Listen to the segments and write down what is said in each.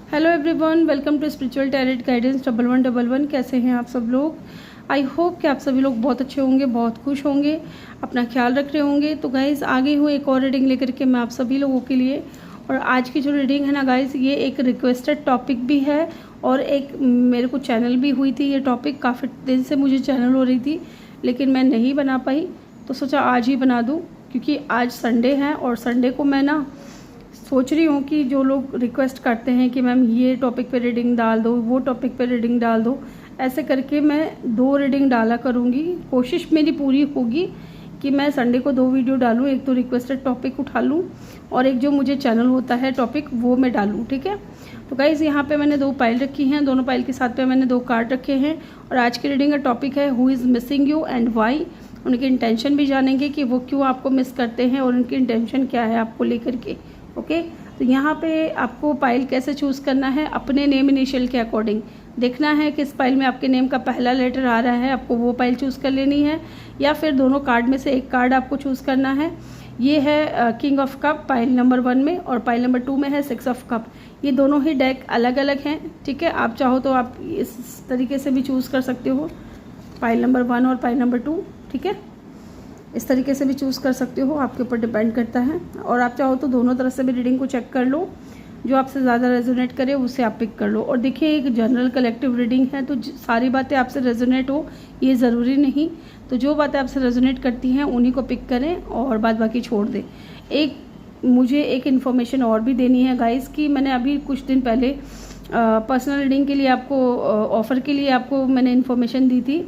Hello everyone, welcome to spiritual tarot guidance 1111। कैसे हैं आप सब लोग? आई होप कि आप सभी लोग बहुत अच्छे होंगे, बहुत खुश होंगे, अपना ख्याल रख रहे होंगे। तो गाइज़ आगे हूँ एक और रीडिंग लेकर के मैं आप सभी लोगों के लिए। और आज की जो रीडिंग है ना गाइज़, ये एक रिक्वेस्टेड टॉपिक भी है और एक मेरे को चैनल भी हुई थी। ये टॉपिक काफ़ी दिन से मुझे चैनल हो रही थी लेकिन मैं नहीं बना पाई, तो सोचा आज ही बना दूँ क्योंकि आज संडे है और संडे को मैं ना सोच रही हूँ कि जो लोग रिक्वेस्ट करते हैं कि मैम ये टॉपिक पे रीडिंग डाल दो, वो टॉपिक पे रीडिंग डाल दो, ऐसे करके मैं 2 रीडिंग डाला करूँगी। कोशिश मेरी पूरी होगी कि मैं संडे को 2 वीडियो डालूँ, एक तो रिक्वेस्टेड टॉपिक उठा लूँ और एक जो मुझे चैनल होता है टॉपिक वो मैं डालूँ, ठीक है। तो गाइज़ यहाँ पे मैंने 2 पाइल रखी हैं, दोनों पाइल के साथ पे मैंने 2 कार्ड रखे हैं और आज की रीडिंग का टॉपिक है who is missing you and why. उनकी इंटेंशन भी जानेंगे कि वो क्यों आपको मिस करते हैं और उनकी इंटेंशन क्या है आपको लेकर के। ओके, तो यहाँ पे आपको पाइल कैसे चूज़ करना है, अपने नेम इनिशियल के अकॉर्डिंग देखना है कि इस पाइल में आपके नेम का पहला लेटर आ रहा है, आपको वो पाइल चूज़ कर लेनी है या फिर दोनों कार्ड में से एक कार्ड आपको चूज़ करना है। ये है king of cup pile number 1 में और पाइल नंबर 2 में है 6 ऑफ कप। ये दोनों ही डेक अलग अलग हैं, ठीक है। आप चाहो तो आप इस तरीके से भी चूज़ कर सकते हो, पाइल नंबर 1 और पाइल नंबर 2, ठीक है। इस तरीके से भी चूज़ कर सकते हो, आपके ऊपर डिपेंड करता है। और आप चाहो तो दोनों तरफ से भी रीडिंग को चेक कर लो, जो आपसे ज़्यादा रेजोनेट करे उसे आप पिक कर लो। और देखिए एक जनरल कलेक्टिव रीडिंग है तो सारी बातें आपसे रेजोनेट हो ये ज़रूरी नहीं, तो जो बातें आपसे रेजोनेट करती हैं उन्हीं को पिक करें और बाद बाकी छोड़ दें। मुझे एक इन्फॉर्मेशन और भी देनी है गाइस कि मैंने अभी कुछ दिन पहले पर्सनल रीडिंग के लिए आपको ऑफ़र के लिए आपको मैंने इन्फॉर्मेशन दी थी।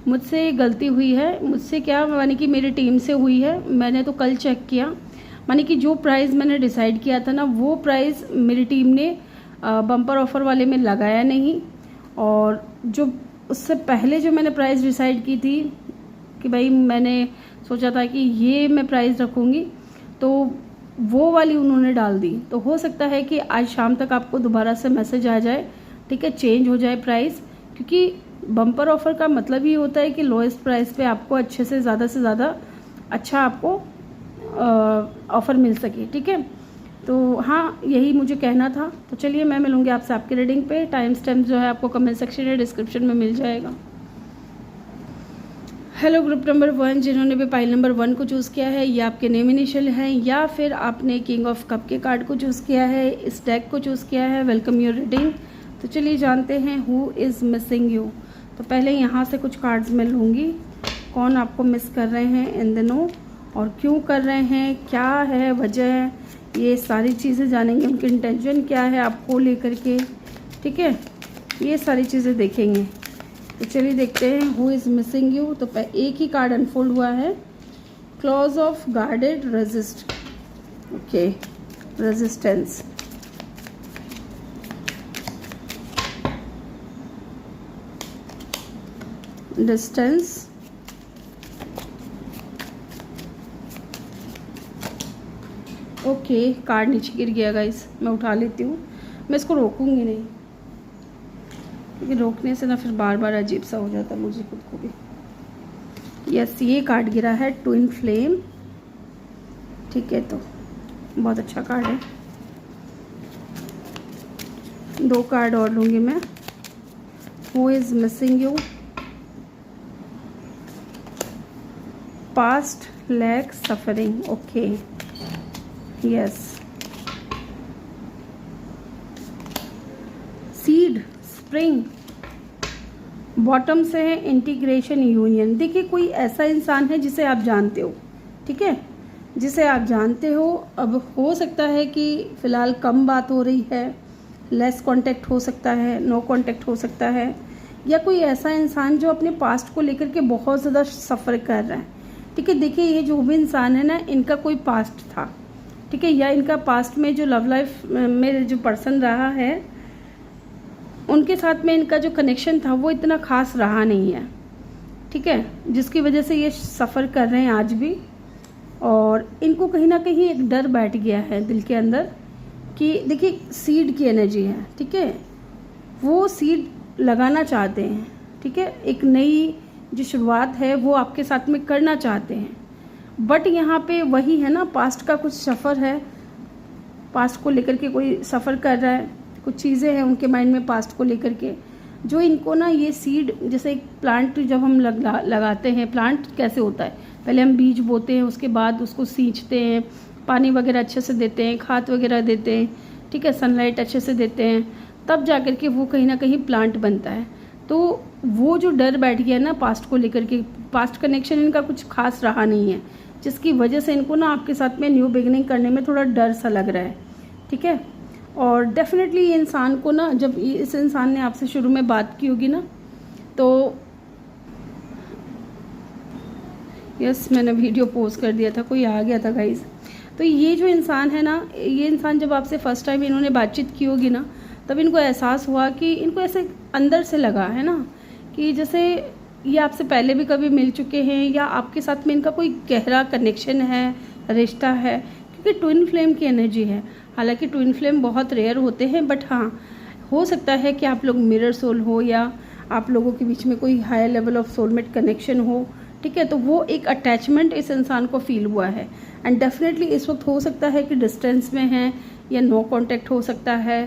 मुझसे गलती हुई है, मुझसे क्या माने कि मेरी टीम से हुई है। मैंने तो कल चेक किया, माने कि जो प्राइस मैंने डिसाइड किया था ना वो प्राइस मेरी टीम ने बम्पर ऑफ़र वाले में लगाया नहीं। और जो उससे पहले जो मैंने प्राइस डिसाइड की थी कि भाई मैंने सोचा था कि ये मैं प्राइस रखूँगी, तो वो वाली उन्होंने डाल दी। तो हो सकता है कि आज शाम तक आपको दोबारा से मैसेज आ जाए, ठीक है, चेंज हो जाए प्राइस, क्योंकि बम्पर ऑफ़र का मतलब ही होता है कि लोएस्ट प्राइस पे आपको अच्छे से ज़्यादा अच्छा आपको ऑफ़र मिल सके, ठीक है। तो हाँ, यही मुझे कहना था। तो चलिए मैं मिलूँगी आपसे आपकी रीडिंग पे। टाइम स्टैम्प जो है आपको कमेंट सेक्शन या डिस्क्रिप्शन में मिल जाएगा। हेलो ग्रुप नंबर 1, जिन्होंने भी पाइल नंबर 1 को चूज़ किया है या आपके नेम इनिशियल हैं या फिर आपने किंग ऑफ कप के कार्ड को चूज़ किया है, इस डेक को चूज़ किया है, वेलकम योर रीडिंग। तो चलिए जानते हैं हु इज़ मिसिंग यू। तो पहले यहाँ से कुछ कार्ड्स मैं लूँगी, कौन आपको मिस कर रहे हैं इन दिनों और क्यों कर रहे हैं, क्या है वजह, ये सारी चीज़ें जानेंगे। उनकी इंटेंशन क्या है आपको लेकर के, ठीक है, ये सारी चीज़ें देखेंगे। तो चलिए देखते हैं हु इज़ मिसिंग यू। तो एक ही कार्ड अनफोल्ड हुआ है, clause of guarded resist, okay, resistance. Distance, okay, card नीचे गिर गया गाइस, मैं उठा लेती हूँ। मैं इसको रोकूंगी नहीं क्योंकि रोकने से ना फिर बार बार अजीब सा हो जाता है मुझे खुद को भी। यस, ये कार्ड गिरा है ट्विन फ्लेम, ठीक है, तो बहुत अच्छा कार्ड है। 2 कार्ड और लूँगी मैं। Who is missing you, past lack suffering, okay, yes, seed, spring, bottom से है इंटीग्रेशन यूनियन। देखिए कोई ऐसा इंसान है जिसे आप जानते हो, ठीक है, जिसे आप जानते हो। अब हो सकता है कि फ़िलहाल कम बात हो रही है, लेस कांटेक्ट हो सकता है, नो कांटेक्ट हो सकता है, या कोई ऐसा इंसान जो अपने पास्ट को लेकर के बहुत ज़्यादा सफ़र कर रहा है, ठीक है। देखिए ये जो भी इंसान है ना, इनका कोई पास्ट था, ठीक है, या इनका पास्ट में जो लव लाइफ में जो पर्सन रहा है उनके साथ में इनका जो कनेक्शन था वो इतना खास रहा नहीं है, ठीक है, जिसकी वजह से ये सफ़र कर रहे हैं आज भी। और इनको कहीं ना कहीं एक डर बैठ गया है दिल के अंदर कि देखिए सीड की एनर्जी है, ठीक है, वो सीड लगाना चाहते हैं, ठीक है, एक नई जो शुरुआत है वो आपके साथ में करना चाहते हैं। बट यहाँ पे वही है ना, पास्ट का कुछ सफ़र है, पास्ट को लेकर के कोई सफ़र कर रहा है, कुछ चीज़ें हैं उनके माइंड में पास्ट को लेकर के, जो इनको ना ये सीड, जैसे एक प्लांट जब हम लगाते हैं, प्लांट कैसे होता है, पहले हम बीज बोते हैं, उसके बाद उसको सींचते हैं, पानी वगैरह अच्छे से देते हैं, खाद वगैरह देते हैं, ठीक है, सनलाइट अच्छे से देते हैं, तब जा कर के वो कहीं ना कहीं प्लांट बनता है। तो वो जो डर बैठ गया ना पास्ट को लेकर के, पास्ट कनेक्शन इनका कुछ खास रहा नहीं है, जिसकी वजह से इनको ना आपके साथ में न्यू बिगिनिंग करने में थोड़ा डर सा लग रहा है, ठीक है। और डेफिनेटली ये इंसान को ना, जब इस इंसान ने आपसे शुरू में बात की होगी ना, तो यस मैंने वीडियो पोस्ट कर दिया था, कोई आ गया था गाइस। तो ये जो इंसान है ना, ये इंसान जब आपसे फर्स्ट टाइम इन्होंने बातचीत की होगी ना, तब इनको एहसास हुआ कि इनको ऐसे अंदर से लगा है ना कि जैसे ये आपसे पहले भी कभी मिल चुके हैं, या आपके साथ में इनका कोई गहरा कनेक्शन है, रिश्ता है, क्योंकि ट्विन फ्लेम की एनर्जी है। हालांकि ट्विन फ्लेम बहुत रेयर होते हैं, बट हाँ हो सकता है कि आप लोग मिरर सोल हो, या आप लोगों के बीच में कोई higher level of soulmate connection हो, ठीक है। तो वो एक अटैचमेंट इस इंसान को फील हुआ है, एंड डेफिनेटली इस वक्त हो सकता है कि डिस्टेंस में है, या नो कांटेक्ट हो सकता है,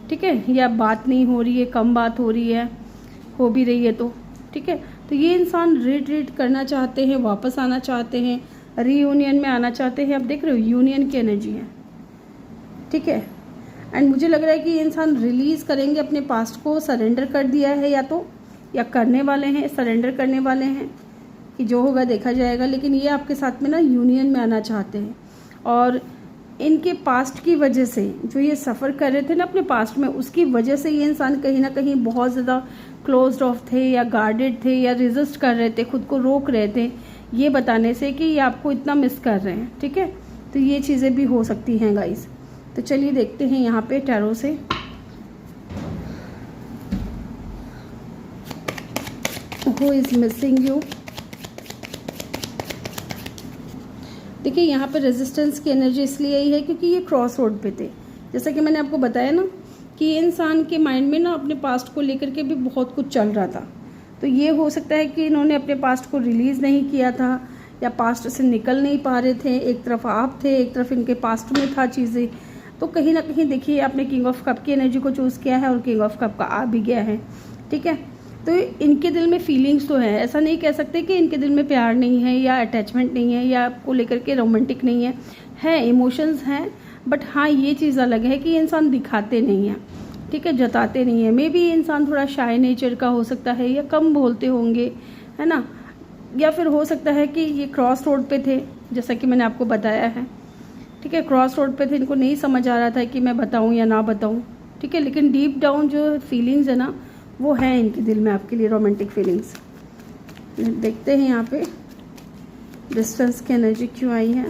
ठीक है, या बात नहीं हो रही है, कम बात हो रही है, हो भी रही है तो ठीक है। तो ये इंसान रिट्रीट करना चाहते हैं, वापस आना चाहते हैं, रीयूनियन में आना चाहते हैं। आप देख रहे हो यूनियन की एनर्जी है, ठीक है। एंड मुझे लग रहा है कि ये इंसान रिलीज़ करेंगे अपने पास्ट को, सरेंडर कर दिया है या करने वाले हैं, सरेंडर करने वाले हैं, कि जो होगा देखा जाएगा। लेकिन ये आपके साथ में ना यूनियन में आना चाहते हैं, और इनके पास्ट की वजह से जो ये सफ़र कर रहे थे ना अपने पास्ट में, उसकी वजह से ये इंसान कहीं ना कहीं बहुत ज़्यादा क्लोज्ड ऑफ थे, या गार्डेड थे, या रेजिस्ट कर रहे थे, खुद को रोक रहे थे ये बताने से कि ये आपको इतना मिस कर रहे हैं, ठीक है। तो ये चीज़ें भी हो सकती हैं गाइस। तो चलिए देखते हैं यहाँ पे टैरो से। Who is missing you. देखिए यहाँ पे रेजिस्टेंस की एनर्जी इसलिए आई है क्योंकि ये क्रॉस रोड पे थे। जैसा कि मैंने आपको बताया ना कि ये इंसान के माइंड में ना अपने पास्ट को लेकर के भी बहुत कुछ चल रहा था। तो ये हो सकता है कि इन्होंने अपने पास्ट को रिलीज़ नहीं किया था, या पास्ट से निकल नहीं पा रहे थे। एक तरफ आप थे, एक तरफ इनके पास्ट में था चीज़ें। तो कहीं ना कहीं देखिए आपने किंग ऑफ कप की एनर्जी को चूज़ किया है, और किंग ऑफ कप का आ भी गया है, ठीक है। तो इनके दिल में फीलिंग्स तो है, ऐसा नहीं कह सकते कि इनके दिल में प्यार नहीं है, या अटैचमेंट नहीं है, या आपको लेकर के रोमांटिक नहीं है इमोशंस हैं। बट हाँ ये चीज़ अलग है कि ये इंसान दिखाते नहीं हैं, ठीक है, जताते नहीं है। मे बी ये इंसान थोड़ा शाय नेचर का हो सकता है, या कम बोलते होंगे, है ना। या फिर हो सकता है कि ये क्रॉस रोड पे थे, जैसा कि मैंने आपको बताया है, ठीक है। क्रॉस रोड पे थे, इनको नहीं समझ आ रहा था कि मैं बताऊं या ना बताऊं, ठीक है। लेकिन डीप डाउन जो फीलिंग्स है ना, वो है इनके दिल में आपके लिए, रोमांटिक फीलिंग्स। देखते हैं यहाँ पे डिस्टेंस की एनर्जी क्यों आई है,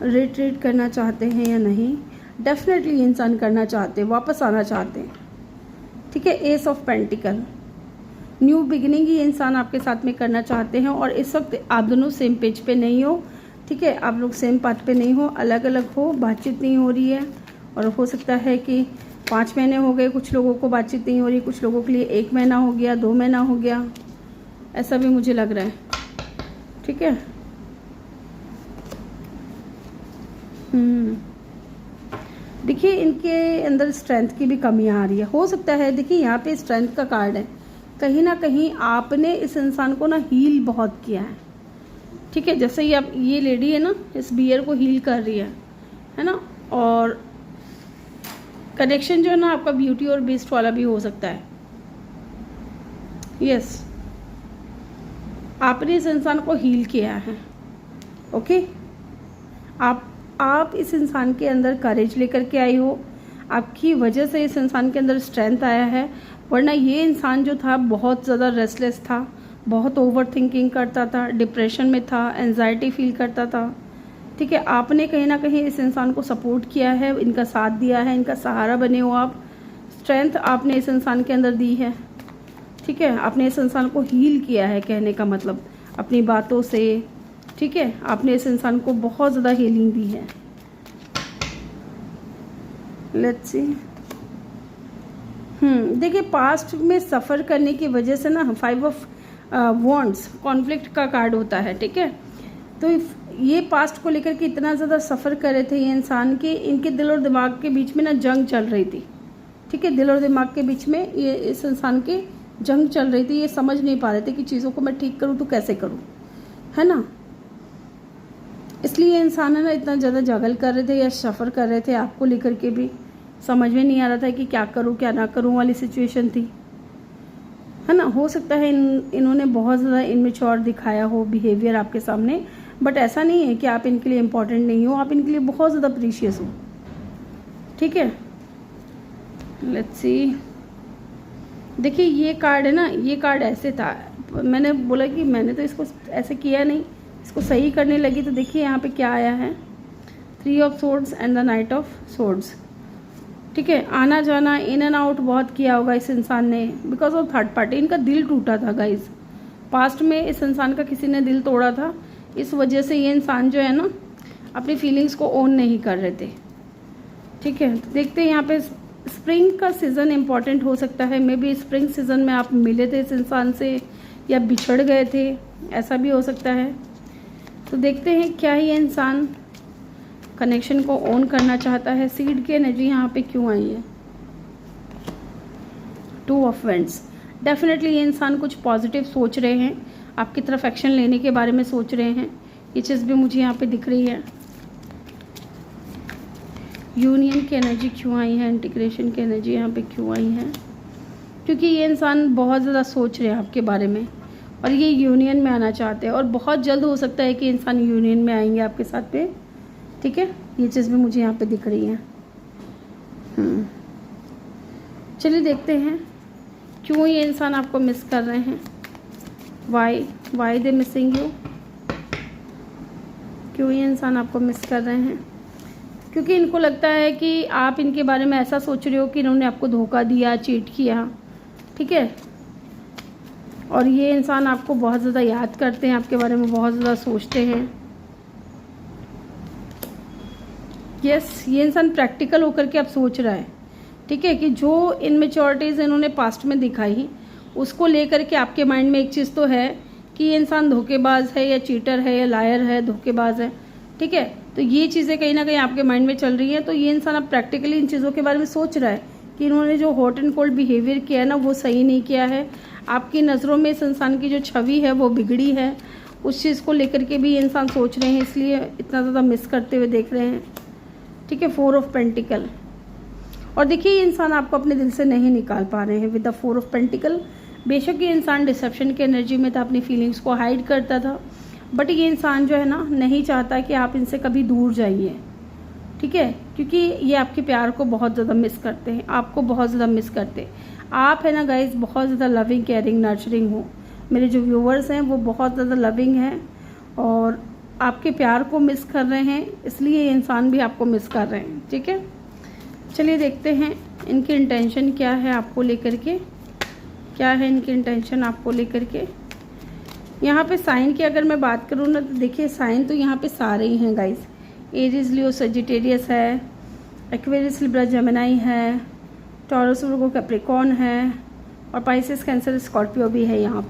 रिट्रीट करना चाहते हैं या नहीं। डेफिनेटली इंसान करना चाहते हैं, वापस आना चाहते हैं, ठीक है। Ace of pentacle, new beginning ही इंसान आपके साथ में करना चाहते हैं। और इस वक्त आप दोनों सेम पेज पे नहीं हो, ठीक है, आप लोग सेम पाथ पे नहीं हो, अलग अलग हो, बातचीत नहीं हो रही है। और हो सकता है कि 5 महीने हो गए, कुछ लोगों को बातचीत नहीं हो रही, कुछ लोगों के लिए 1 महीना हो गया, 2 महीना हो गया, ऐसा भी मुझे लग रहा है, ठीक है। देखिए इनके अंदर स्ट्रेंथ की भी कमी आ रही है, हो सकता है। देखिए यहाँ पे स्ट्रेंथ का कार्ड है, कहीं ना कहीं आपने इस इंसान को ना हील बहुत किया है, ठीक है। जैसे ही आप, ये लेडी है ना, इस बियर को हील कर रही है ना। और कनेक्शन जो है ना आपका ब्यूटी और बीस्ट वाला भी हो सकता है। यस, आपने इस इंसान को हील किया है, ओके। आप इस इंसान के अंदर करेज लेकर के आई हो, आपकी वजह से इस इंसान के अंदर स्ट्रेंथ आया है। वरना ये इंसान जो था बहुत ज़्यादा रेस्टलेस था, बहुत ओवर थिंकिंग करता था, डिप्रेशन में था, एंजाइटी फील करता था, ठीक है। आपने कहीं ना कहीं इस इंसान को सपोर्ट किया है, इनका साथ दिया है, इनका सहारा बने हो आप। स्ट्रेंथ आपने इस इंसान के अंदर दी है, ठीक है। आपने इस इंसान को हील किया है, कहने का मतलब अपनी बातों से, ठीक है। आपने इस इंसान को बहुत ज़्यादा हीलिंग दी है। Let's see. देखिए पास्ट में सफ़र करने की वजह से ना 5 ऑफ वॉन्ड्स कॉन्फ्लिक्ट का कार्ड होता है, ठीक है। तो ये पास्ट को लेकर के इतना ज़्यादा सफ़र कर रहे थे ये इंसान कि इनके दिल और दिमाग के बीच में ना जंग चल रही थी। ठीक है, दिल और दिमाग के बीच में ये इस इंसान के जंग चल रही थी। ये समझ नहीं पा रहे थे कि चीज़ों को मैं ठीक करूँ तो कैसे करूँ, है ना। इसलिए इंसान है ना इतना ज़्यादा जगल कर रहे थे या सफ़र कर रहे थे, आपको लेकर के भी समझ में नहीं आ रहा था कि क्या करूँ क्या ना करूँ वाली सिचुएशन थी, है ना। हो सकता है इन्होंने बहुत ज़्यादा इनमेच्योर दिखाया हो बिहेवियर आपके सामने, बट ऐसा नहीं है कि आप इनके लिए इम्पोर्टेंट नहीं हो, आप इनके लिए बहुत ज़्यादा प्रीशियस हो। ठीक है, लेट्स सी। देखिए ये कार्ड है ना, ये कार्ड ऐसे था, मैंने बोला कि मैंने तो इसको ऐसे किया नहीं, इसको सही करने लगी तो देखिए यहाँ पे क्या आया है, 3 of swords and the night of swords. ठीक है, आना जाना इन एंड आउट बहुत किया होगा इस इंसान ने बिकॉज ऑफ थर्ड पार्टी। इनका दिल टूटा था गाइज, पास्ट में इस इंसान का किसी ने दिल तोड़ा था, इस वजह से ये इंसान जो है ना अपनी फीलिंग्स को ओन नहीं कर रहे थे। ठीक है, तो देखते हैं यहाँ पे स्प्रिंग का सीज़न इम्पॉर्टेंट हो सकता है, मे बी स्प्रिंग सीज़न में आप मिले थे इस इंसान से या बिछड़ गए थे, ऐसा भी हो सकता है। तो देखते हैं क्या ये इंसान कनेक्शन को ऑन करना चाहता है। सीड की एनर्जी यहाँ पे क्यों आई है, 2 ऑफ वेंड्स। डेफिनेटली ये इंसान कुछ पॉजिटिव सोच रहे हैं, आपकी तरफ एक्शन लेने के बारे में सोच रहे हैं, ये चीज़ भी मुझे यहाँ पे दिख रही है। यूनियन की एनर्जी क्यों आई है, इंटीग्रेशन की एनर्जी यहाँ पे क्यों आई है, क्योंकि ये इंसान बहुत ज़्यादा सोच रहे हैं आपके बारे में और ये यूनियन में आना चाहते हैं और बहुत जल्द हो सकता है कि इंसान यूनियन में आएंगे आपके साथ में। ठीक है, ये चीज़ भी मुझे यहाँ पे दिख रही है। चलिए देखते हैं क्यों ये इंसान आपको मिस कर रहे हैं, वाई दे मिसिंग यू, क्यों ये इंसान आपको मिस कर रहे हैं। क्योंकि इनको लगता है कि आप इनके बारे में ऐसा सोच रहे हो कि इन्होंने आपको धोखा दिया, चीट किया। ठीक है, और ये इंसान आपको बहुत ज़्यादा याद करते हैं, आपके बारे में बहुत ज़्यादा सोचते हैं। यस, ये इंसान प्रैक्टिकल होकर के अब सोच रहा है। ठीक है, कि जो इनमेच्योरिटीज़ इन्होंने पास्ट में दिखाई उसको लेकर के आपके माइंड में एक चीज़ तो है कि ये इंसान धोखेबाज है या चीटर है या लायर है, धोखेबाज है। ठीक है, तो ये चीज़ें कहीं ना कहीं आपके माइंड में चल रही हैं। तो ये इंसान अब प्रैक्टिकली इन चीज़ों के बारे में सोच रहा है कि इन्होंने जो हॉट एंड कोल्ड बिहेवियर किया है ना वो सही नहीं किया है। आपकी नज़रों में इस इंसान की जो छवि है वो बिगड़ी है, उस चीज़ को लेकर के भी ये इंसान सोच रहे हैं, इसलिए इतना ज़्यादा मिस करते हुए देख रहे हैं। ठीक है, 4 ऑफ पेंटिकल। और देखिए ये इंसान आपको अपने दिल से नहीं निकाल पा रहे हैं विद द 4 ऑफ पेंटिकल। बेशक ये इंसान डिसेप्शन की एनर्जी में था, अपनी फीलिंग्स को हाइड करता था, बट ये इंसान जो है ना नहीं चाहता कि आप इनसे कभी दूर जाइए। ठीक है, क्योंकि ये आपके प्यार को बहुत ज़्यादा मिस करते हैं, आपको बहुत ज़्यादा मिस करते। आप है ना गाइज बहुत ज़्यादा लविंग, केयरिंग, नर्चरिंग हो। मेरे जो व्यूवर्स हैं वो बहुत ज़्यादा लविंग हैं और आपके प्यार को मिस कर रहे हैं, इसलिए ये इंसान भी आपको मिस कर रहे हैं। ठीक है, चलिए देखते हैं इनकी इंटेंशन क्या है आपको लेकर के, क्या है इनकी इंटेंशन आपको लेकर के। यहाँ पे साइन की अगर मैं बात करूँ ना तो देखिए साइन तो यहाँ पे सारे ही हैं गाइस। एरीज, लियो, सजिटेरियस है, एक्वेरियस, लिब्रा, जेमिनी है, टॉरस, वर्गो, कैप्रिकॉर्न है और पाइसेस, कैंसर, स्कॉर्पियो भी है यहाँ।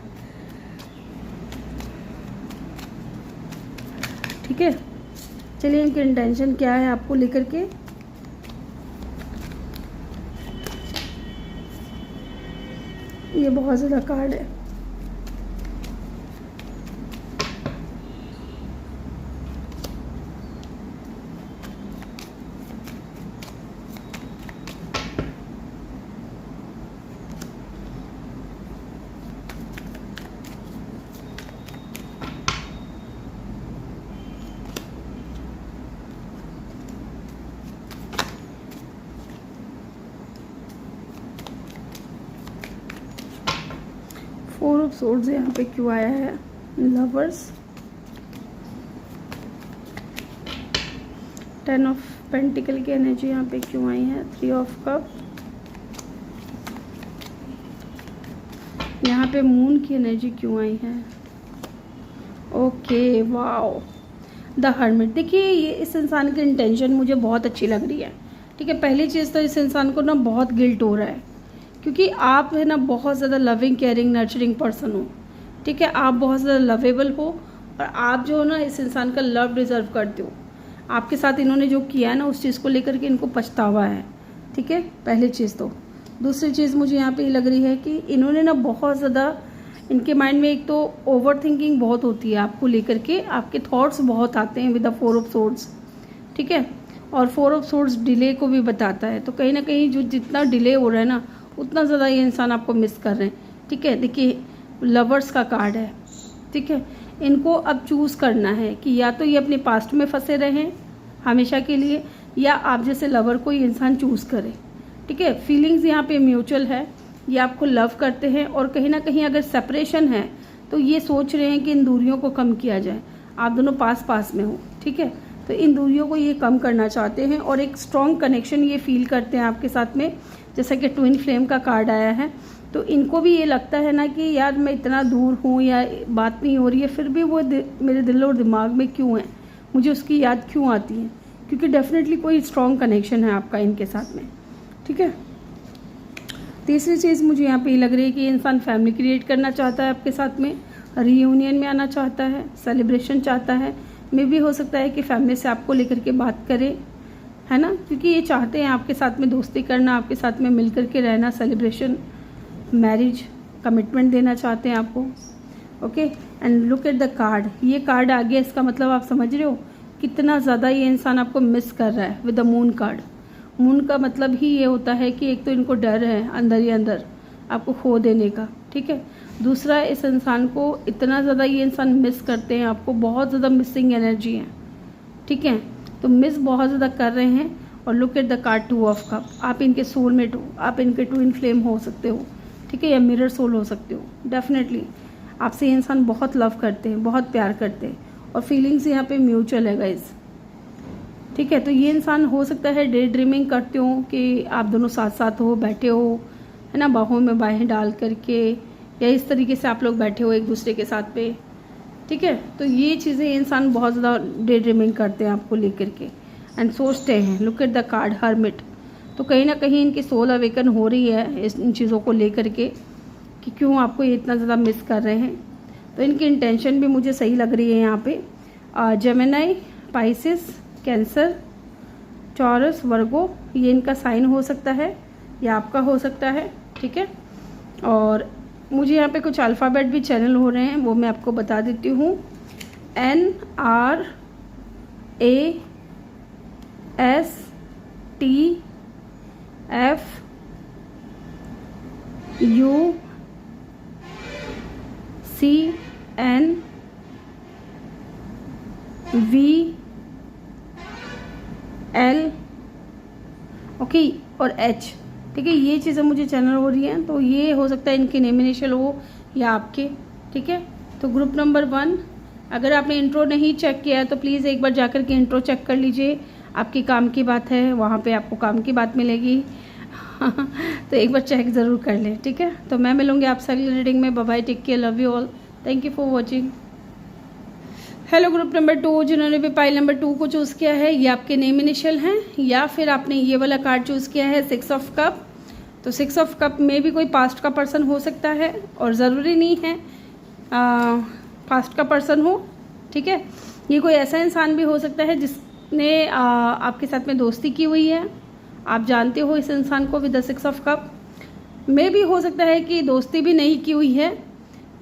ठीक है, चलिए इनकी इंटेंशन क्या है आपको लेकर के। ये बहुत ज़्यादा कार्ड है। फोर ऑफ सोर्ड्स यहाँ पे क्यों आया है, लवर्स, 10 ऑफ पेंटिकल की एनर्जी यहाँ पे क्यों आई है, 3 ऑफ कप, यहाँ पे मून की एनर्जी क्यों आई है। Okay, wow, the hermit. देखिए ये इस इंसान की इंटेंशन मुझे बहुत अच्छी लग रही है। ठीक है, पहली चीज़ तो इस इंसान को ना बहुत गिल्ट हो रहा है क्योंकि आप है ना बहुत ज़्यादा लविंग, केयरिंग, नर्चरिंग पर्सन हो। ठीक है, आप बहुत ज़्यादा लवेबल हो और आप जो हो ना इस इंसान का लव डिज़र्व करते हो। आपके साथ इन्होंने जो किया है ना उस चीज़ को लेकर के इनको पछतावा है, ठीक है, पहली चीज़ तो। दूसरी चीज़ मुझे यहाँ पे ये लग रही है कि इन्होंने ना बहुत ज़्यादा, इनके माइंड में एक तो ओवर थिंकिंग बहुत होती है आपको लेकर के, आपके थॉट्स बहुत आते हैं विद द 4 ऑफ सोर्ड्स, ठीक है। और 4 ऑफ सोर्ड्स डिले को भी बताता है, तो कहीं ना कहीं जो जितना डिले हो रहा है ना उतना ज़्यादा ये इंसान आपको मिस कर रहे हैं, ठीक है। देखिए लवर्स का कार्ड है, ठीक है। इनको अब चूज़ करना है कि या तो ये अपने पास्ट में फंसे रहें हमेशा के लिए, या आप जैसे लवर को ये इंसान चूज़ करे, ठीक है। फीलिंग्स यहाँ पे म्यूचुअल है, ये आपको लव करते हैं और कहीं ना कहीं अगर सेपरेशन है तो ये सोच रहे हैं कि इन दूरियों को कम किया जाए। आप दोनों पास पास में हो, ठीक है, तो इन दूरियों को ये कम करना चाहते हैं और एक स्ट्रॉन्ग कनेक्शन ये फील करते हैं आपके साथ में, जैसा कि ट्विन फ्लेम का कार्ड आया है। तो इनको भी ये लगता है ना कि यार मैं इतना दूर हूँ या बात नहीं हो रही है, फिर भी वो मेरे दिल और दिमाग में क्यों है, मुझे उसकी याद क्यों आती है, क्योंकि डेफिनेटली कोई स्ट्रॉन्ग कनेक्शन है आपका इनके साथ में, ठीक है। तीसरी चीज़ मुझे यहाँ पे ये लग रही है कि इंसान फैमिली क्रिएट करना चाहता है आपके साथ में, रीयूनियन में आना चाहता है, सेलिब्रेशन चाहता है। मे भी हो सकता है कि फैमिली से आपको लेकर के बात करे, है ना, क्योंकि ये चाहते हैं आपके साथ में दोस्ती करना, आपके साथ में मिल कर के रहना, सेलिब्रेशन, मैरिज, कमिटमेंट देना चाहते हैं आपको। Okay, and look at the card, ये कार्ड आ गया, इसका मतलब आप समझ रहे हो कितना ज़्यादा ये इंसान आपको मिस कर रहा है with the moon card. Moon का मतलब ही ये होता है कि एक तो इनको डर है अंदर ही अंदर आपको खो देने का, ठीक है। दूसरा, इस इंसान को इतना ज़्यादा ये इंसान मिस करते हैं, आपको बहुत ज़्यादा मिसिंग एनर्जी है, ठीक है, तो मिस बहुत ज़्यादा कर रहे हैं। और look at the card 2 of cup, आप इनके सोलमेट हो, आप इनके ट्विन फ्लेम हो सकते हो, ठीक है, या मिरर सोल हो सकते हो। डेफिनेटली आपसे ये इंसान बहुत लव करते हैं, बहुत प्यार करते हैं और फीलिंग्स यहाँ पे म्यूचुअल है गाइज, ठीक है। तो ये इंसान हो सकता है डे ड्रीमिंग करते हो कि आप दोनों साथ साथ हो, बैठे हो, है ना, बाहों में बाहें डाल करके, या इस तरीके से आप लोग बैठे हो एक दूसरे के साथ पे, ठीक है। तो ये चीज़ें इंसान बहुत ज़्यादा डे ड्रीमिंग करते हैं आपको लेकर के एंड सोचते हैं। Look at the card hermit, तो कहीं ना कहीं इनकी सोल अवेकन हो रही है इन चीज़ों को लेकर के कि क्यों आपको ये इतना ज़्यादा मिस कर रहे हैं। तो इनकी इंटेंशन भी मुझे सही लग रही है यहाँ पे। जेमिनी, पाइसिस, कैंसर, चॉरस, वर्गो, ये इनका साइन हो सकता है या आपका हो सकता है, ठीक है। और मुझे यहाँ पे कुछ अल्फ़ाबेट भी चैनल हो रहे हैं, वो मैं आपको बता देती हूँ। NRAST FUCNVL, ओके, और H, ठीक है। ये चीज़ें मुझे चैनल हो रही हैं, तो ये हो सकता है इनके नेम इनिशियल हो या आपके, ठीक है। तो ग्रुप नंबर 1, अगर आपने इंट्रो नहीं चेक किया है तो प्लीज़ एक बार जाकर के इंट्रो चेक कर लीजिए, आपकी काम की बात है, वहाँ पे आपको काम की बात मिलेगी तो एक बार चेक ज़रूर कर लें, ठीक है। तो मैं मिलूँगी आपसे अगली रीडिंग में। Bye bye, take care, love you all, thank you for watching. Hello group number 2, जिन्होंने भी पाइल नंबर 2 को चूज़ किया है, ये आपके नेम इनिशियल हैं या फिर आपने ये वाला कार्ड चूज़ किया है 6 ऑफ कप। तो 6 ऑफ कप में भी कोई पास्ट का पर्सन हो सकता है और ज़रूरी नहीं है पास्ट का पर्सन हो, ठीक है। ये कोई ऐसा इंसान भी हो सकता है जिसने आपके साथ में दोस्ती की हुई है, आप जानते हो इस इंसान को विद द 6 ऑफ कप। में भी हो सकता है कि दोस्ती भी नहीं की हुई है,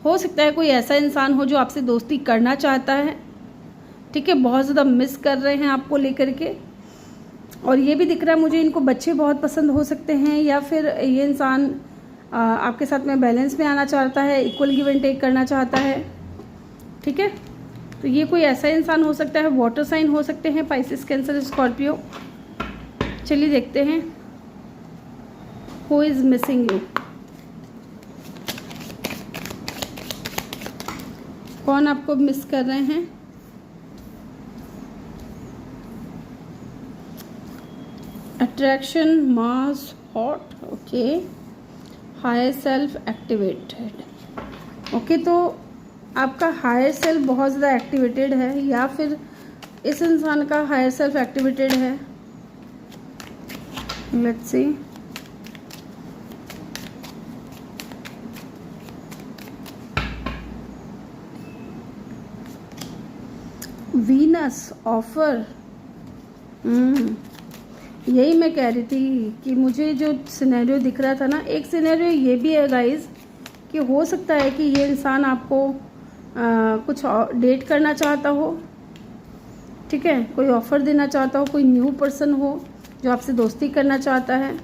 हो सकता है कोई ऐसा इंसान हो जो आपसे दोस्ती करना चाहता है, ठीक है, बहुत ज़्यादा मिस कर रहे हैं आपको लेकर के। और ये भी दिख रहा है मुझे इनको बच्चे बहुत पसंद हो सकते हैं, या फिर ये इंसान आपके साथ में बैलेंस में आना चाहता है, इक्वल गिव एंड टेक करना चाहता है, ठीक है। तो ये कोई ऐसा इंसान हो सकता है, वाटर साइन हो सकते हैं, पाइसिस, कैंसर, स्कॉर्पियो। चलिए देखते हैं हु इज़ मिसिंग यू, कौन आपको मिस कर रहे हैं। Attraction, mass, hot, okay, higher self activated, okay. तो आपका हायर सेल्फ बहुत ज़्यादा एक्टिवेटेड है या फिर इस इंसान का हायर सेल्फ एक्टिवेटेड है। लेट्स सी, वीनस ऑफर, यही मैं कह रही थी कि मुझे जो सिनेरियो दिख रहा था ना, एक सिनेरियो ये भी है गाइज कि हो सकता है कि ये इंसान आपको कुछ डेट करना चाहता हो, ठीक है, कोई ऑफ़र देना चाहता हो, कोई न्यू पर्सन हो जो आपसे दोस्ती करना चाहता है।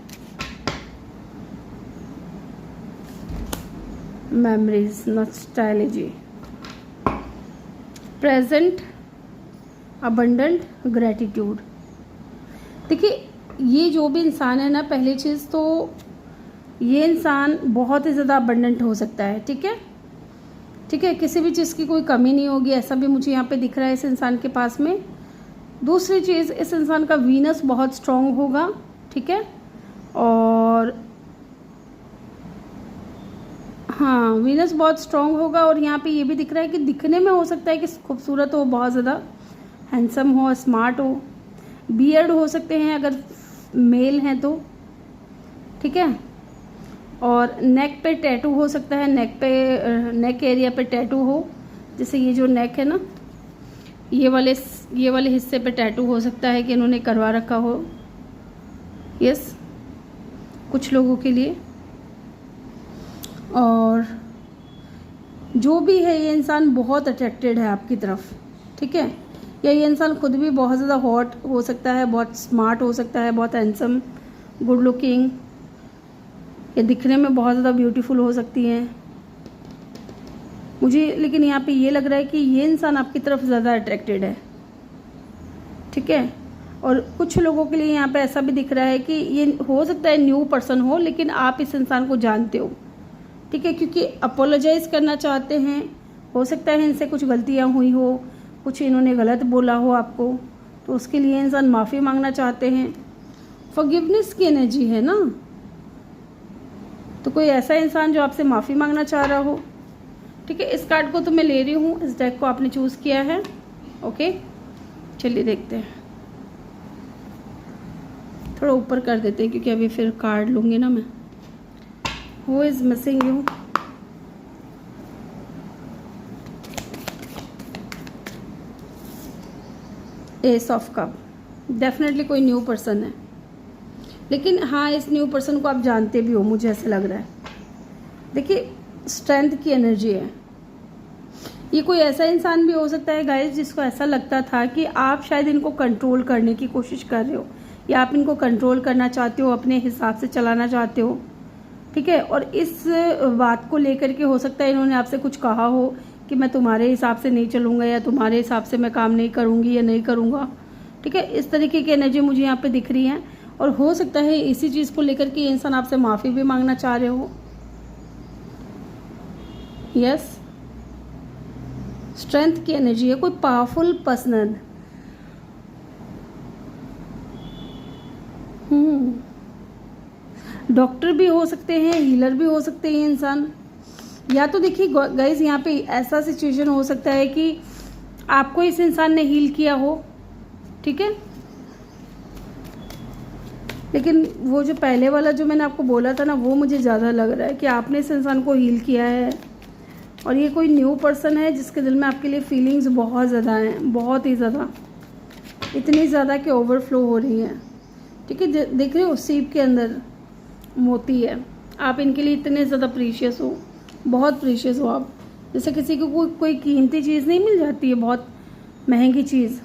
Memories, nostalgia, present, abundant, gratitude. देखिए ये जो भी इंसान है ना, पहली चीज़ तो ये इंसान बहुत ही ज़्यादा अबंडेंट हो सकता है, ठीक है, ठीक है, किसी भी चीज़ की कोई कमी नहीं होगी, ऐसा भी मुझे यहाँ पे दिख रहा है इस इंसान के पास में। दूसरी चीज़, इस इंसान का वीनस बहुत स्ट्रॉन्ग होगा, ठीक है, और हाँ वीनस बहुत स्ट्रॉन्ग होगा। और यहाँ पे ये भी दिख रहा है कि दिखने में हो सकता है कि खूबसूरत हो, बहुत ज़्यादा हैंडसम हो, स्मार्ट हो, बियर्ड हो सकते हैं अगर मेल हैं तो, ठीक है, और नेक पे टैटू हो सकता है, नेक एरिया पे टैटू हो, जैसे ये जो नेक है ना, ये वाले हिस्से पे टैटू हो सकता है कि इन्होंने करवा रखा हो, यस, कुछ लोगों के लिए। और जो भी है ये इंसान बहुत अट्रैक्टेड है आपकी तरफ, ठीक है, या ये इंसान खुद भी बहुत ज़्यादा हॉट हो सकता है, बहुत स्मार्ट हो सकता है, बहुत हैंडसम, गुड लुकिंग, ये दिखने में बहुत ज़्यादा ब्यूटीफुल हो सकती हैं मुझे। लेकिन यहाँ पे ये लग रहा है कि ये इंसान आपकी तरफ ज़्यादा अट्रैक्टेड है, ठीक है। और कुछ लोगों के लिए यहाँ पे ऐसा भी दिख रहा है कि ये हो सकता है न्यू पर्सन हो, लेकिन आप इस इंसान को जानते हो, ठीक है, क्योंकि अपोलोजाइज़ करना चाहते हैं। हो सकता है इनसे कुछ गलतियाँ हुई हो, कुछ इन्होंने गलत बोला हो आपको, तो उसके लिए इंसान माफ़ी मांगना चाहते हैं। फॉरगिवनेस की एनर्जी है ना, तो कोई ऐसा इंसान जो आपसे माफ़ी मांगना चाह रहा हो, ठीक है। इस कार्ड को तो मैं ले रही हूँ, इस डेक को आपने चूज़ किया है, ओके। चलिए देखते हैं, थोड़ा ऊपर कर देते हैं क्योंकि अभी फिर कार्ड लूँगी ना मैं। Who is missing you? S of cup, definitely कोई न्यू पर्सन है, लेकिन हाँ इस न्यू पर्सन को आप जानते भी हो, मुझे ऐसा लग रहा है। देखिए स्ट्रेंथ की एनर्जी है, ये कोई ऐसा इंसान भी हो सकता है गाइस जिसको ऐसा लगता था कि आप शायद इनको कंट्रोल करने की कोशिश कर रहे हो, या आप इनको कंट्रोल करना चाहते हो, अपने हिसाब से चलाना चाहते हो, ठीक है। और इस बात को लेकर के हो सकता है इन्होंने आपसे कुछ कहा हो कि मैं तुम्हारे हिसाब से नहीं चलूँगा, या तुम्हारे हिसाब से मैं काम नहीं करूँगी या नहीं करूँगा, ठीक है। इस तरीके की एनर्जी मुझे यहाँ पे दिख रही है। और हो सकता है इसी चीज़ को लेकर के इंसान आपसे माफ़ी भी मांगना चाह रहे हो, यस। स्ट्रेंथ की एनर्जी है, कोई पावरफुल पर्सन, डॉक्टर भी हो सकते हैं, हीलर भी हो सकते हैं इंसान। या तो देखिए गाइस यहाँ पे ऐसा सिचुएशन हो सकता है कि आपको इस इंसान ने हील किया हो, ठीक है, लेकिन वो जो पहले वाला जो मैंने आपको बोला था ना, वो मुझे ज़्यादा लग रहा है कि आपने इस इंसान को हील किया है। और ये कोई न्यू पर्सन है जिसके दिल में आपके लिए फीलिंग्स बहुत ज़्यादा हैं, बहुत ही ज़्यादा, इतनी ज़्यादा कि ओवरफ्लो हो रही हैं, ठीक है। देख रहे हो सीप के अंदर मोती है, आप इनके लिए इतने ज़्यादा प्रीशियस हो, बहुत प्रीशियस हो आप। जैसे किसी को कोई कीमती चीज़ नहीं मिल जाती है, बहुत महंगी चीज़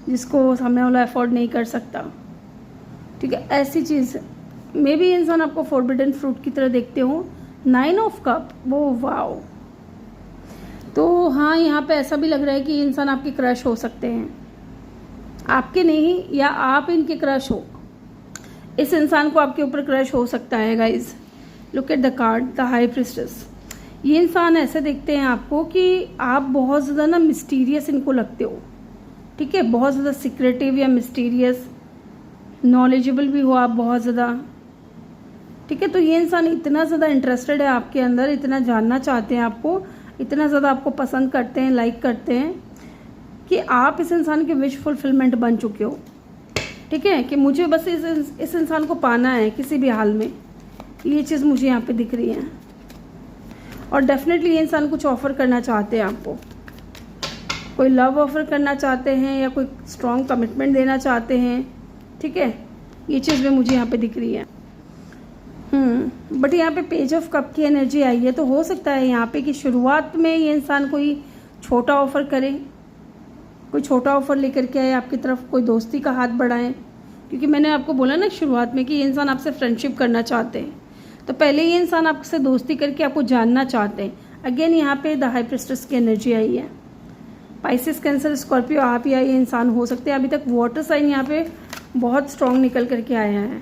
जिसको सामने वाला अफोर्ड नहीं कर सकता, ठीक है, ऐसी चीज़। मे भी इंसान आपको फॉरबिडन फ्रूट की तरह देखते हो। 9 ऑफ कप, वो वाओ। तो हाँ यहाँ पे ऐसा भी लग रहा है कि इंसान आपके क्रश हो सकते हैं, आपके नहीं, या आप इनके क्रश हो। इस इंसान को आपके ऊपर क्रश हो सकता है guys. Look at the card, the high priestess. ये इंसान ऐसे देखते हैं आपको कि आप बहुत ज़्यादा ना मिस्टीरियस इनको लगते हो, ठीक है, बहुत ज़्यादा सीक्रेटिव या मिस्टीरियस, नॉलेजेबल भी हो आप बहुत ज़्यादा, ठीक है। तो ये इंसान इतना ज़्यादा इंटरेस्टेड है आपके अंदर, इतना जानना चाहते हैं आपको, इतना ज़्यादा आपको पसंद करते हैं, लाइक करते हैं कि आप इस इंसान के विश फुलफिलमेंट बन चुके हो, ठीक है, कि मुझे बस इस इंसान को पाना है किसी भी हाल में। ये चीज़ मुझे यहाँ पे दिख रही है। और डेफिनेटली ये इंसान कुछ ऑफ़र करना चाहते हैं आपको, कोई लव ऑफर करना चाहते हैं या कोई स्ट्रॉन्ग कमिटमेंट देना चाहते हैं, ठीक है, ये चीज़ भी मुझे यहाँ पे दिख रही है। बट यहाँ पे पेज ऑफ कप की एनर्जी आई है, तो हो सकता है यहाँ पे कि शुरुआत में ये इंसान कोई छोटा ऑफर करे, कोई छोटा ऑफर लेकर के आए आपकी तरफ, कोई दोस्ती का हाथ बढ़ाएं, क्योंकि मैंने आपको बोला ना शुरुआत में कि ये इंसान आपसे फ्रेंडशिप करना चाहते हैं, तो पहले ये इंसान आपसे दोस्ती करके आपको जानना चाहते हैं। अगेन यहाँ पे द हाई प्रिस्टेस की एनर्जी आई है। पाइसेस, कैंसर, स्कॉर्पियो आप या ये इंसान हो सकते हैं। अभी तक वाटर साइन यहाँ पे बहुत स्ट्रॉन्ग निकल करके आया है,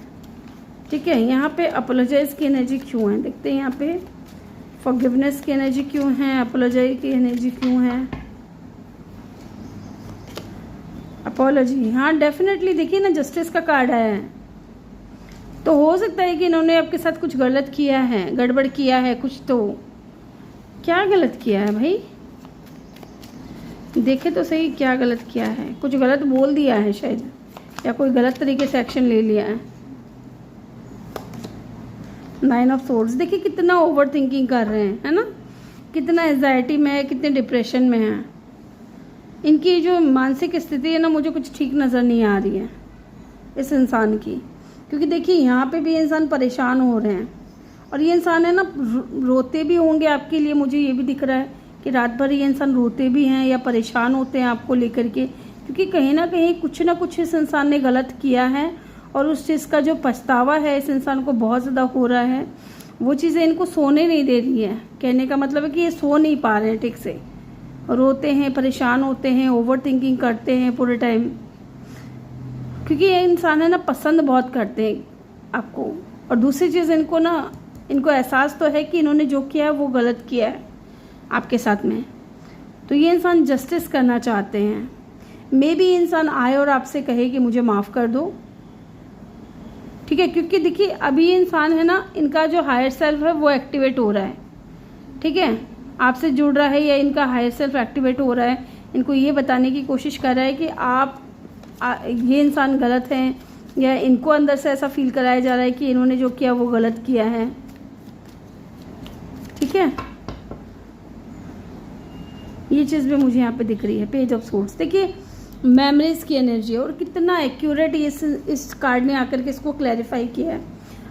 ठीक है। यहाँ पे अपोलोजाइज की एनर्जी क्यों है, देखते हैं यहाँ पे फॉरगिवनेस की एनर्जी क्यों है, अपोलोजाइज की एनर्जी क्यों है, अपोलॉजी, हाँ डेफिनेटली देखिए ना जस्टिस का कार्ड आया है, तो हो सकता है कि इन्होंने आपके साथ कुछ गलत किया है, गड़बड़ किया है कुछ। तो क्या गलत किया है भाई, देखे तो सही क्या गलत किया है, कुछ गलत बोल दिया है शायद, या कोई गलत तरीके से एक्शन ले लिया है। 9 ऑफ सोर्ड्स, देखिए कितना ओवर थिंकिंग कर रहे हैं, है ना, कितना एंजाइटी में है, कितने डिप्रेशन में है। इनकी जो मानसिक स्थिति है ना, मुझे कुछ ठीक नज़र नहीं आ रही है इस इंसान की, क्योंकि देखिए यहाँ पे भी इंसान परेशान हो रहे हैं, और ये इंसान है ना रोते भी होंगे आपके लिए, मुझे ये भी दिख रहा है कि रात भर ये इंसान रोते भी हैं या परेशान होते हैं आपको लेकर के, क्योंकि कहीं ना कहीं कुछ ना कुछ इस इंसान ने गलत किया है, और उस चीज़ का जो पछतावा है इस इंसान को बहुत ज़्यादा हो रहा है। वो चीज़ें इनको सोने नहीं दे रही है, कहने का मतलब है कि ये सो नहीं पा रहे हैं ठीक से, रोते हैं, परेशान होते हैं, ओवर थिंकिंग करते हैं पूरे टाइम, क्योंकि ये इंसान है ना पसंद बहुत करते हैं आपको। और दूसरी चीज़ इनको एहसास तो है कि इन्होंने जो किया है वो गलत किया है आपके साथ में, तो ये इंसान जस्टिस करना चाहते हैं। मे बी इंसान आए और आपसे कहे कि मुझे माफ़ कर दो, ठीक है, क्योंकि देखिए अभी इंसान है ना, इनका जो हायर सेल्फ है वो एक्टिवेट हो रहा है, ठीक है, आपसे जुड़ रहा है, या इनका हायर सेल्फ एक्टिवेट हो रहा है, इनको ये बताने की कोशिश कर रहा है कि ये इंसान गलत हैं, या इनको अंदर से ऐसा फील कराया जा रहा है कि इन्होंने जो किया वो गलत किया है, ठीक है। ये चीज़ भी मुझे यहाँ पे दिख रही है। पेज ऑफ सोर्ड्स, देखिए मेमोरीज की एनर्जी, और कितना एक्यूरेट इस कार्ड ने आकर के इसको क्लैरिफाई किया है।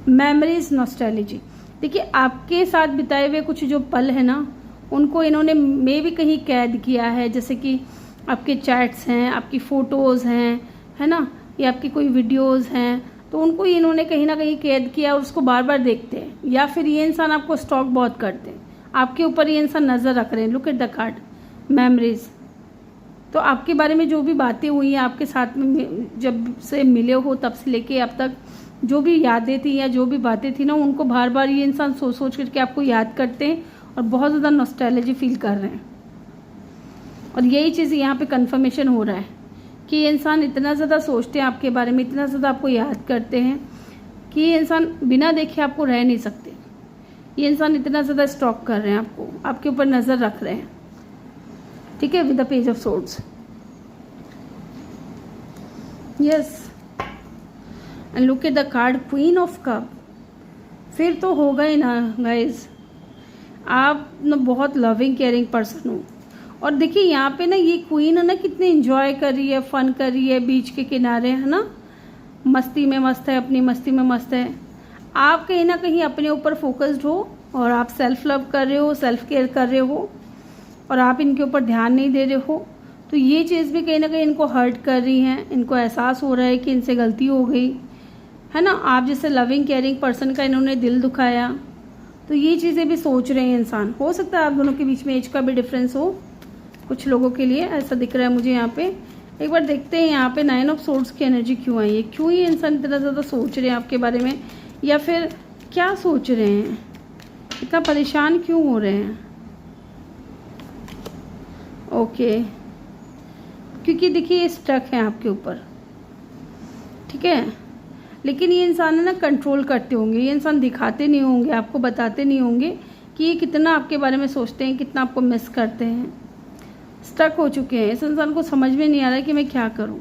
मेमोरीज, नॉस्टैल्जी, देखिए आपके साथ बिताए हुए कुछ जो पल है ना, उनको इन्होंने मे भी कहीं कैद किया है, जैसे कि आपके चैट्स हैं, आपकी फ़ोटोज़ हैं, है ना, या आपकी कोई वीडियोज़ हैं, तो उनको इन्होंने कहीं ना कहीं कैद किया और उसको बार बार देखते हैं, या फिर ये इंसान आपको स्टॉक बहुत करते हैं, आपके ऊपर ये इंसान नज़र रख रहे हैं। Look at the card memories, तो आपके बारे में जो भी बातें हुई हैं आपके साथ में, जब से मिले हो तब से लेके अब तक जो भी यादें थी या जो भी बातें थी ना, उनको बार बार ये इंसान सोच सोच करके आपको याद करते हैं और बहुत ज़्यादा नॉस्टैल्जी फील कर रहे हैं। और यही चीज़ यहाँ पे कंफर्मेशन हो रहा है कि ये इंसान इतना ज़्यादा सोचते हैं आपके बारे में, इतना ज़्यादा आपको याद करते हैं कि ये इंसान बिना देखे आपको रह नहीं सकते। ये इंसान इतना ज़्यादा स्टॉक कर रहे हैं आपको, आपके ऊपर नज़र रख रहे हैं, ठीक है, with the page of swords. Yes, and look at the card queen of cup. फिर तो होगा ही ना गाइज, आप ना बहुत लविंग केयरिंग पर्सन हो, और देखिए यहाँ पे ना ये क्वीन है ना कितनी इंजॉय कर रही है, फन कर रही है, बीच के किनारे, है ना, मस्ती में मस्त है, अपनी मस्ती में मस्त है। आप कहीं ना कहीं अपने ऊपर फोकस्ड हो, और आप सेल्फ लव कर रहे हो, सेल्फ केयर कर रहे हो, और आप इनके ऊपर ध्यान नहीं दे रहे हो, तो ये चीज़ भी कहीं ना कहीं इनको हर्ट कर रही है। इनको एहसास हो रहा है कि इनसे गलती हो गई, है ना, आप जैसे लविंग केयरिंग पर्सन का इन्होंने दिल दुखाया, तो ये चीज़ें भी सोच रहे हैं इंसान। हो सकता है आप दोनों के बीच में एज का भी डिफरेंस हो, कुछ लोगों के लिए ऐसा दिख रहा है मुझे यहाँ पे। एक बार देखते हैं यहाँ पे 9 ऑफ सोर्ड्स की एनर्जी क्यों आई है, क्यों ये इंसान इतना ज़्यादा सोच रहे हैं आपके बारे में, या फिर क्या सोच रहे हैं, इतना परेशान क्यों हो रहे हैं। ओके, क्योंकि देखिए ये स्टक है आपके ऊपर, ठीक है, लेकिन ये इंसान है ना कंट्रोल करते होंगे, ये इंसान दिखाते नहीं होंगे, आपको बताते नहीं होंगे कि ये कितना आपके बारे में सोचते हैं, कितना आपको मिस करते हैं। स्टक हो चुके हैं, इस इंसान को समझ में नहीं आ रहा है कि मैं क्या करूं।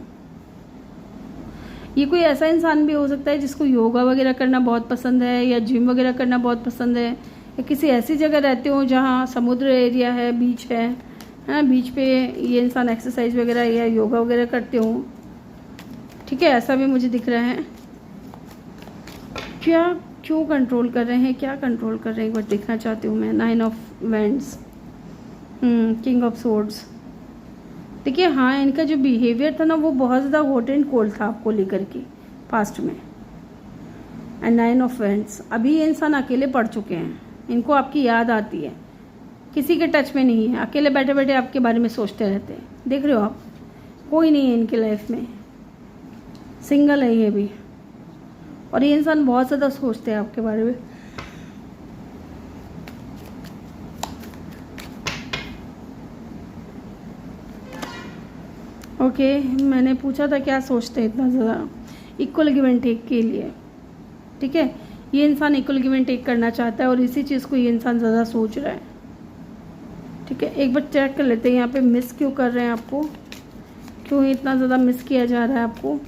ये कोई ऐसा इंसान भी हो सकता है जिसको योगा वगैरह करना बहुत पसंद है, या जिम वगैरह करना बहुत पसंद है, या किसी ऐसी जगह रहते हो जहाँ समुद्र एरिया है, बीच है, है ना, बीच पे ये इंसान एक्सरसाइज वगैरह या योगा वगैरह करते हो, ठीक है, ऐसा भी मुझे दिख रहा है। क्या क्यों कंट्रोल कर रहे हैं, क्या कंट्रोल कर रहे हैं, एक बार देखना चाहती हूँ मैं। 9 of wands, king of swords. देखिए हाँ, इनका जो बिहेवियर था ना वो बहुत ज़्यादा हॉट एंड कोल्ड था आपको लेकर के पास्ट में। एंड 9 ऑफ वैंड्स, अभी ये इंसान अकेले पड़ चुके हैं, इनको आपकी याद आती है, किसी के टच में नहीं है, अकेले बैठे बैठे आपके बारे में सोचते रहते हैं। देख रहे हो आप, कोई नहीं है इनकी लाइफ में, सिंगल है ये भी, और ये इंसान बहुत ज़्यादा सोचते हैं आपके बारे में। ओके, मैंने पूछा था क्या सोचते हैं इतना ज़्यादा, इक्वल गिव एंड टेक के लिए, ठीक है। ये इंसान इक्वल गिव एंड टेक करना चाहता है और इसी चीज़ को ये इंसान ज़्यादा सोच रहा है, ठीक है। एक बार चेक कर लेते हैं यहाँ पे मिस क्यों कर रहे हैं आपको, क्यों इतना ज़्यादा मिस किया जा रहा है आपको,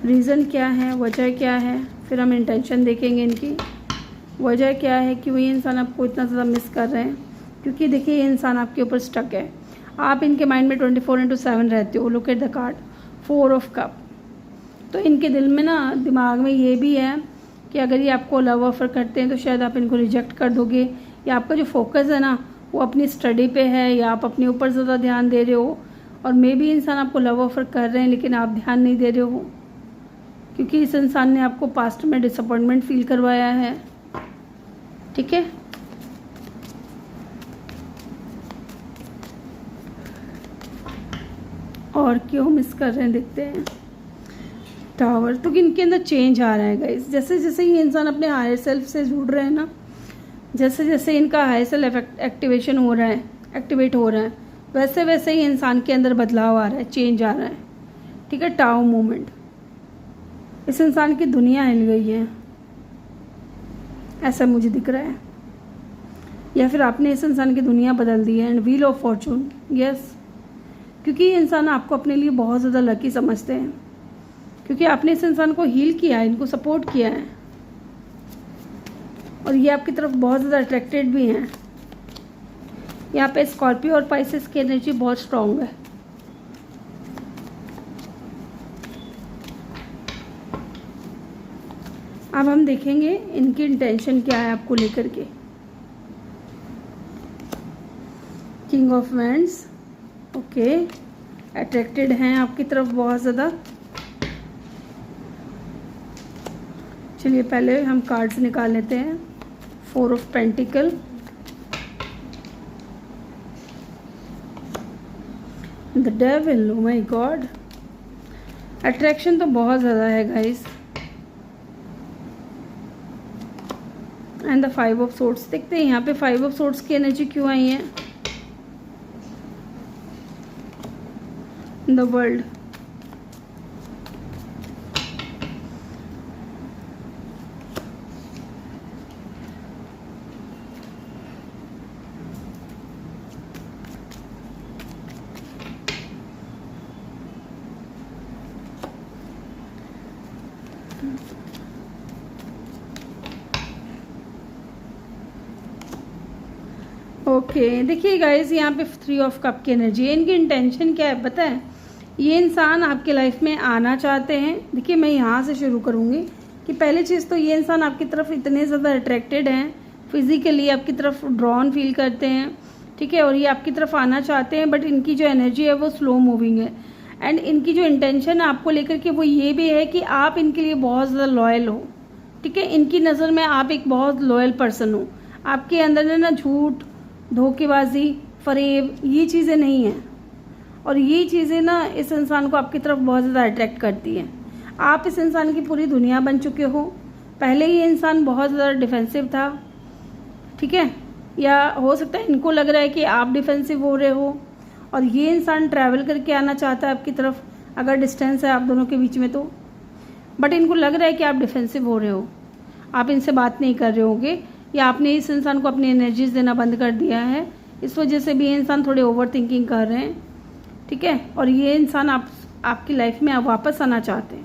रीज़न क्या है, वजह क्या है। फिर हम इंटेंशन देखेंगे इनकी, वजह क्या है क्यों ये इंसान आपको इतना ज़्यादा मिस कर रहे हैं। क्योंकि देखिए ये इंसान आपके ऊपर स्टक है, आप इनके माइंड में 24/7 रहते हो। Look at the card 4 of cup. तो इनके दिल में ना, दिमाग में ये भी है कि अगर ये आपको लव ऑफर करते हैं तो शायद आप इनको रिजेक्ट कर दोगे, या आपका जो फोकस है ना वो अपनी स्टडी पे है, या आप अपने ऊपर ज़्यादा ध्यान दे रहे हो। और मे भी इंसान आपको लव ऑफर कर रहे हैं लेकिन आप ध्यान नहीं दे रहे हो, क्योंकि इस इंसान ने आपको पास्ट में डिसअपॉइंटमेंट फील करवाया है, ठीक है। और क्यों मिस कर रहे हैं देखते हैं। टावर, तो इनके अंदर चेंज आ रहा है गाइस, जैसे जैसे ये इंसान अपने हायर सेल्फ से जुड़ रहे हैं ना, जैसे जैसे इनका हायर सेल्फ एक्टिवेट हो रहा है, वैसे वैसे ही इंसान के अंदर बदलाव आ रहा है, चेंज आ रहा है, ठीक है। टाउ मूवमेंट, इस इंसान की दुनिया हिल गई है, ऐसा मुझे दिख रहा है, या फिर आपने इस इंसान की दुनिया बदल दी है। And wheel of Fortune, yes, क्योंकि ये इंसान आपको अपने लिए बहुत ज़्यादा लकी समझते हैं, क्योंकि आपने इस इंसान को हील किया है, इनको सपोर्ट किया है, और ये आपकी तरफ बहुत ज़्यादा अट्रैक्टेड भी हैं। यहाँ पे स्कॉर्पियो और पाइसेस की एनर्जी बहुत स्ट्रॉन्ग है। अब हम देखेंगे इनकी इंटेंशन क्या है आपको लेकर के। King of wands, okay, attracted हैं आपकी तरफ बहुत ज़्यादा। चलिए पहले हम कार्ड्स निकाल लेते हैं। 4 of pentacle, the devil, oh my God, attraction तो बहुत ज़्यादा है guys. And the 5 of swords, देखते हैं यहाँ पे 5 ऑफ सोर्ड्स की एनर्जी क्यों आई है। The world, okay. देखिए गाइस यहाँ पे 3 ऑफ कप की एनर्जी है। इनकी इंटेंशन क्या है पता है, ये इंसान आपके लाइफ में आना चाहते हैं। देखिए मैं यहाँ से शुरू करूँगी कि पहली चीज़ तो ये इंसान आपकी तरफ इतने ज़्यादा अट्रैक्टेड हैं, फिजिकली आपकी तरफ ड्रॉन फील करते हैं, ठीक है, और ये आपकी तरफ आना चाहते हैं, बट इनकी जो एनर्जी है वो स्लो मूविंग है। एंड इनकी जो इंटेंशन है आपको लेकर के वो ये भी है कि आप इनके लिए बहुत ज़्यादा लॉयल हो, ठीक है। इनकी नज़र में आप एक बहुत लॉयल पर्सन हो, आपके अंदर ना झूठ, धोखेबाजी, फरेब, ये चीज़ें नहीं हैं, और ये चीज़ें ना इस इंसान को आपकी तरफ बहुत ज़्यादा अट्रैक्ट करती हैं। आप इस इंसान की पूरी दुनिया बन चुके हो। पहले ये इंसान बहुत ज़्यादा डिफेंसिव था, ठीक है, या हो सकता है इनको लग रहा है कि आप डिफेंसिव हो रहे हो, और ये इंसान ट्रैवल करके आना चाहता है आपकी तरफ, अगर डिस्टेंस है आप दोनों के बीच में तो। बट इनको लग रहा है कि आप डिफेंसिव हो रहे हो, आप इनसे बात नहीं कर रहे होगे, या आपने इस इंसान को अपनी एनर्जीज देना बंद कर दिया है। इस वजह से भी ये इंसान थोड़े ओवर थिंकिंग कर रहे हैं, ठीक है, और ये इंसान आपकी लाइफ में वापस आना चाहते हैं।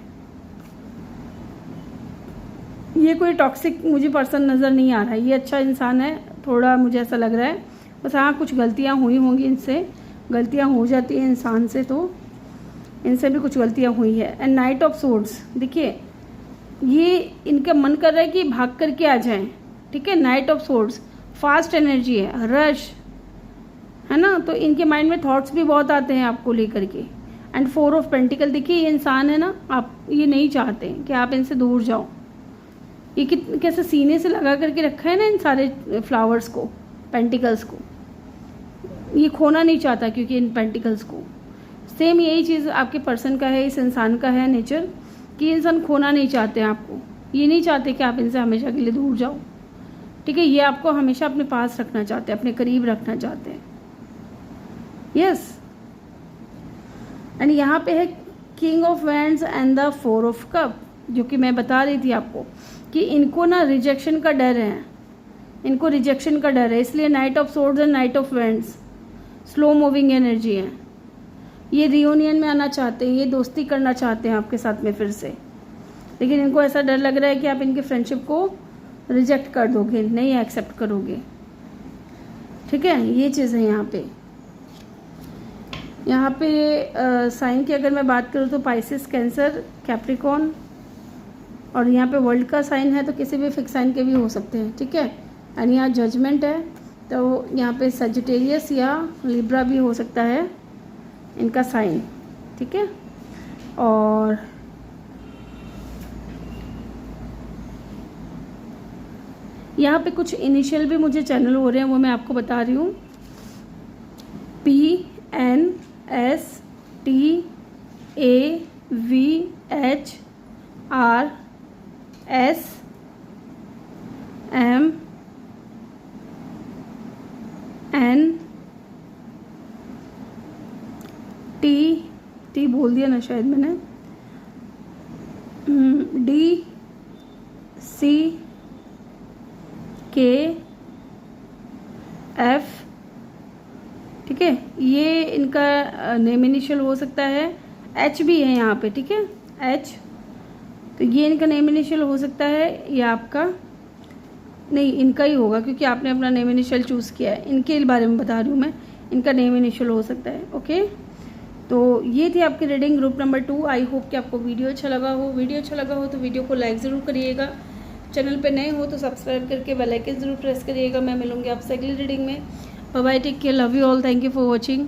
ये कोई टॉक्सिक मुझे पर्सन नज़र नहीं आ रहा है, ये अच्छा इंसान है, थोड़ा मुझे ऐसा लग रहा है बस हाँ कुछ गलतियाँ हुई होंगी, इनसे गलतियाँ हो जाती हैं इंसान से, तो इनसे भी कुछ गलतियाँ हुई है। एंड नाइट ऑफ सोर्ड्स, देखिए ये इनका मन कर रहा है कि भाग करके आ जाएं, ठीक है। Night of swords fast energy है, रश है ना, तो इनके माइंड में थॉट्स भी बहुत आते हैं आपको लेकर के। एंड 4 ऑफ पेंटिकल, देखिए ये इंसान है ना, आप ये नहीं चाहते कि आप इनसे दूर जाओ। ये कैसे सीने से लगा करके रखा है ना इन सारे फ्लावर्स को, पेंटिकल्स को, ये खोना नहीं चाहता क्योंकि इन पेंटिकल्स को। सेम यही चीज़ आपके पर्सन का है, इस इंसान का है नेचर, कि इंसान खोना नहीं चाहते हैं आपको, ये नहीं चाहते कि आप इनसे हमेशा के लिए दूर जाओ, ठीक है। ये आपको हमेशा अपने पास रखना चाहते हैं, अपने करीब रखना चाहते हैं, यस। एंड यहाँ पे है king of wands and the 4 of cup, जो कि मैं बता रही थी आपको कि इनको ना रिजेक्शन का डर है, इनको रिजेक्शन का डर है, इसलिए night of swords and night of wands slow moving energy है। ये रियूनियन में आना चाहते हैं, ये दोस्ती करना चाहते हैं आपके साथ में फिर से, लेकिन इनको ऐसा डर लग रहा है कि आप इनके फ्रेंडशिप को रिजेक्ट कर दोगे, नहीं एक्सेप्ट करोगे, ठीक है। ये चीज़ है यहाँ पे। यहाँ पे साइन की अगर मैं बात करूँ तो पाइसेस, कैंसर, कैप्रिकॉर्न, और यहाँ पे वर्ल्ड का साइन है तो किसी भी फिक्स साइन के भी हो सकते हैं, ठीक है। एंड यहाँ जजमेंट है तो यहाँ पे सजिटेरियस या लिब्रा भी हो सकता है इनका साइन, ठीक है। और यहाँ पे कुछ इनिशियल भी मुझे चैनल हो रहे हैं, वो मैं आपको बता रही हूँ। PNSTAVHRSMT बोल दिया ना शायद मैंने, DCKF, ठीक है। ये इनका नेम इनिशियल हो सकता है, H भी है यहाँ पे, ठीक है, H, तो ये इनका नेम इनिशियल हो सकता है, या आपका नहीं, इनका ही होगा क्योंकि आपने अपना नेम इनिशियल चूज़ किया है। इनके बारे में बता रही हूँ मैं, इनका नेम इनिशियल हो सकता है, ओके। तो ये थी आपकी reading group number 2। I hope कि आपको वीडियो अच्छा लगा हो। वीडियो अच्छा लगा हो तो वीडियो को लाइक ज़रूर करिएगा, चैनल पे नए हो तो सब्सक्राइब करके बेल आइकन ज़रूर प्रेस करिएगा। मैं मिलूँगी आपसे अगली रीडिंग में। Bye bye, take care, love you all, thank you for watching.